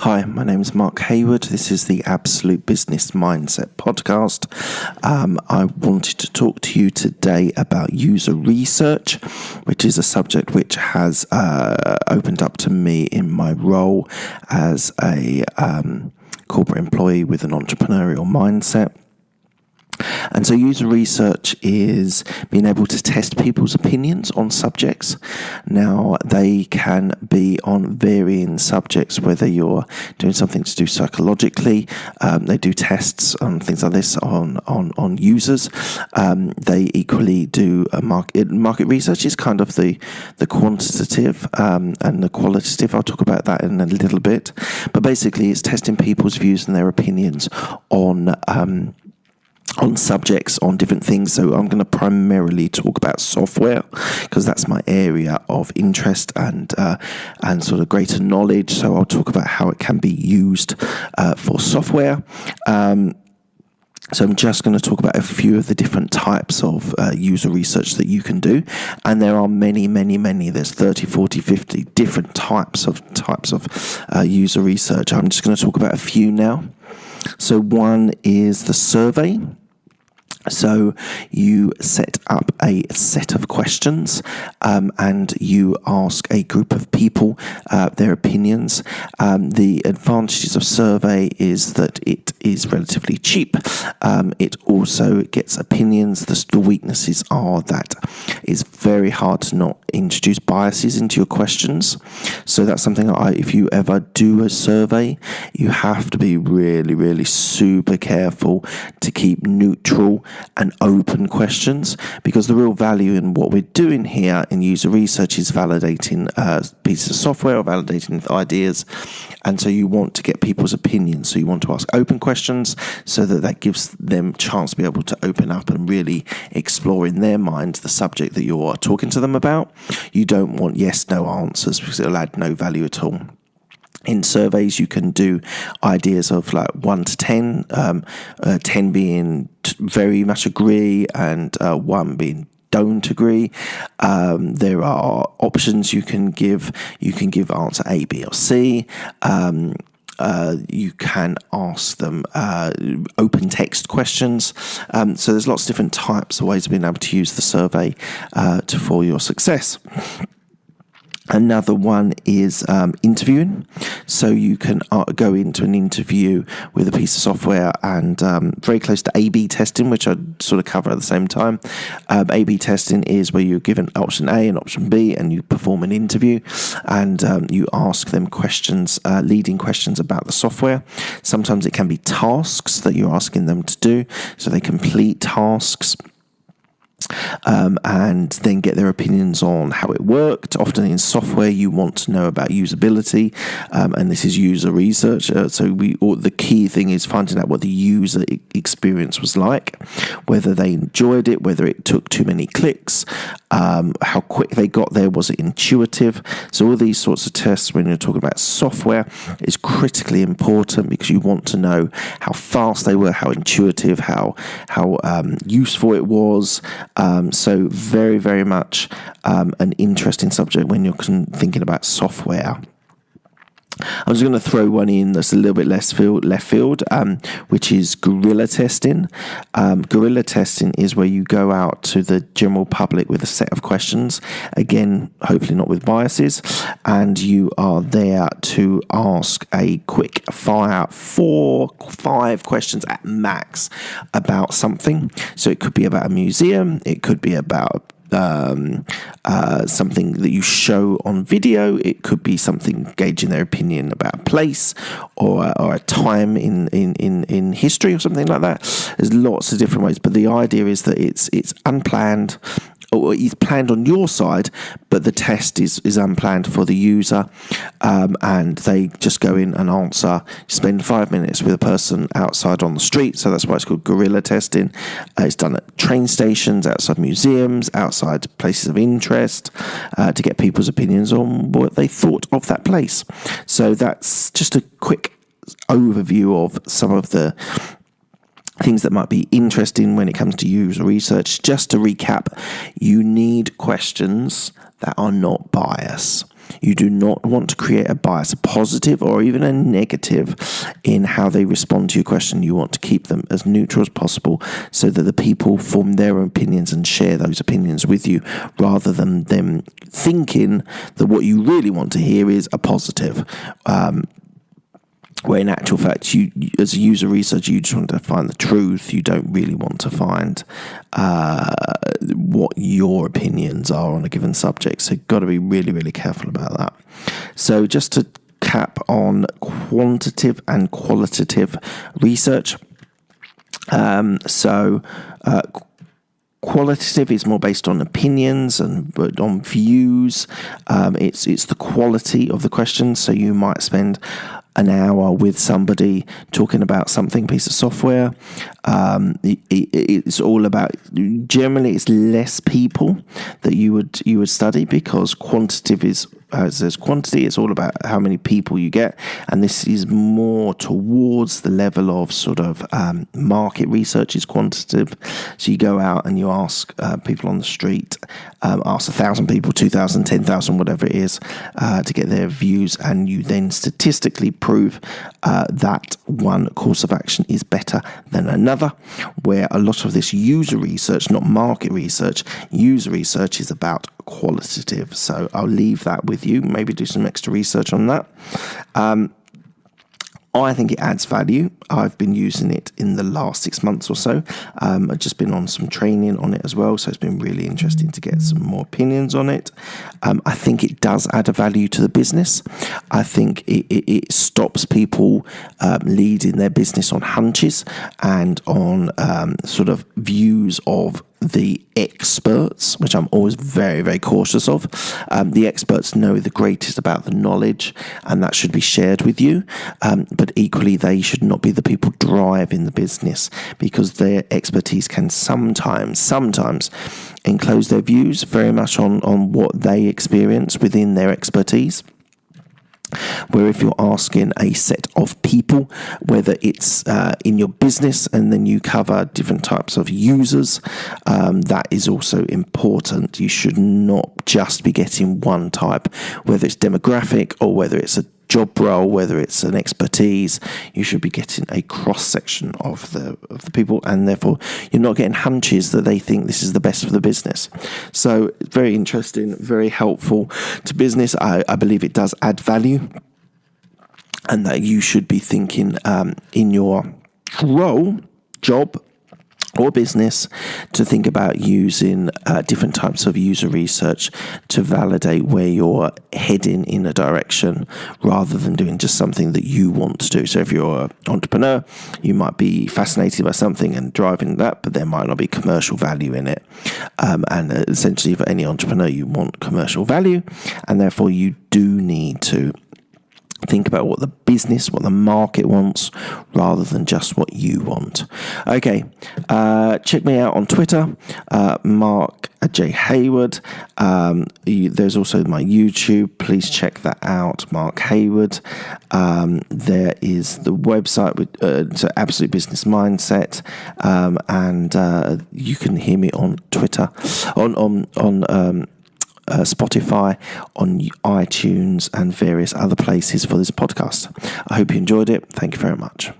Hi, my name is Mark Hayward. This is the Absolute Business Mindset podcast. I wanted to talk to you today about user research, which is a subject which has opened up to me in my role as a corporate employee with an entrepreneurial mindset. And so user research is being able to test people's opinions on subjects. Now, they can be on varying subjects, whether you're doing something to do psychologically. They do tests on things like this on users. They equally do market research is kind of the quantitative and the qualitative. I'll talk about that in a little bit. But basically, it's testing people's views and their opinions on subjects, on different things. So I'm going to primarily talk about software because that's my area of interest and sort of greater knowledge. So I'll talk about how it can be used for software. So I'm just going to talk about a few of the different types of user research that you can do. And there are many. There's 30, 40, 50 different types of user research. I'm just going to talk about a few now. So one is the survey. So you set up a set of questions and you ask a group of people their opinions. The advantages of survey is that it is relatively cheap. It also gets opinions. The weaknesses are that it's very hard to not introduce biases into your questions. So that's something if you ever do a survey, you have to be really super careful to keep neutral and open questions, because the real value in what we're doing here in user research is validating pieces of software or validating ideas. And so you want to get people's opinions. So you want to ask open questions so that gives them a chance to be able to open up and really explore in their minds the subject that you're talking to them about. You don't want yes/no answers because it'll add no value at all. In surveys, you can do ideas of like 1 to 10, 10 being very much agree and 1 being don't agree. There are options you can give. You can give answer A, B, or C. You can ask them open text questions. So there's lots of different types of ways of being able to use the survey for your success. Another one is interviewing. So you can go into an interview with a piece of software and very close to A/B testing, which I sort of cover at the same time. A/B testing is where you're given option A and option B and you perform an interview and you ask them questions, leading questions about the software. Sometimes it can be tasks that you're asking them to do. So they complete tasks. And then get their opinions on how it worked. Often in software, you want to know about usability, and this is user research. The key thing is finding out what the user experience was like, whether they enjoyed it, whether it took too many clicks, how quick they got there, was it intuitive. So all these sorts of tests when you're talking about software is critically important because you want to know how fast they were, how intuitive, how useful it was. So very much an interesting subject when you're thinking about software. I'm just going to throw one in that's a little bit left field, which is guerrilla testing. Guerrilla testing is where you go out to the general public with a set of questions, again, hopefully not with biases, and you are there to ask a quick fire 4-5 questions at max about something. So it could be about a museum, it could be about something that you show on video. It could be something gauging their opinion about a place or a time in history or something like that. There's lots of different ways, but the idea is that it's unplanned, or it's planned on your side, but the test is unplanned for the user, and they just go in and answer. Spend 5 minutes with a person outside on the street, so that's why it's called guerrilla testing. It's done at train stations, outside museums, outside places of interest, to get people's opinions on what they thought of that place. So that's just a quick overview of some of the things that might be interesting when it comes to user research. Just to recap, you need questions that are not biased. You do not want to create a bias, a positive or even a negative, in how they respond to your question. You want to keep them as neutral as possible so that the people form their own opinions and share those opinions with you, rather than them thinking that what you really want to hear is a positive. Where in actual fact, you as a user researcher, you just want to find the truth. You don't really want to find what your opinions are on a given subject. So you've got to be really, really careful about that. So just to cap on quantitative and qualitative research. Qualitative is more based on opinions and on views. It's the quality of the questions. So you might spend an hour with somebody talking about something, piece of software. It's all about, generally it's less people that you would study, because quantitative is, as there's quantity, it's all about how many people you get, and this is more towards the level of sort of market research is quantitative. So you go out and you ask people on the street, ask 1,000 people, 2,000, 10,000, whatever it is, to get their views, and you then statistically prove that one course of action is better than another. Where a lot of this user research, not market research, user research is about qualitative. So I'll leave that with you. Maybe do some extra research on that. I think it adds value. I've been using it in the last 6 months or so. I've just been on some training on it as well, so it's been really interesting to get some more opinions on it. I think it does add a value to the business. I think it stops people leading their business on hunches and on sort of views of the experts, which I'm always very, very cautious of. The experts know the greatest about the knowledge, and that should be shared with you. But equally, they should not be the people driving the business, because their expertise can sometimes enclose their views very much on what they experience within their expertise. Where if you're asking a set of people, whether it's in your business and then you cover different types of users, that is also important. You should not just be getting one type, whether it's demographic or whether it's a job role, whether it's an expertise. You should be getting a cross section of the people, and therefore you're not getting hunches that they think this is the best for the business. So very interesting, very helpful to business. I believe it does add value, and that you should be thinking in your role, job, or business to think about using different types of user research to validate where you're heading in a direction, rather than doing just something that you want to do. So if you're an entrepreneur, you might be fascinated by something and driving that, but there might not be commercial value in it. And essentially, for any entrepreneur, you want commercial value, and therefore you do need to think about what the business, what the market wants, rather than just what you want. Okay, check me out on Twitter, Mark J. Hayward. There's also my YouTube. Please check that out, Mark Hayward. There is the website with so Absolute Business Mindset, and you can hear me on Twitter, on Spotify, on iTunes, and various other places for this podcast. I hope you enjoyed it. Thank you very much.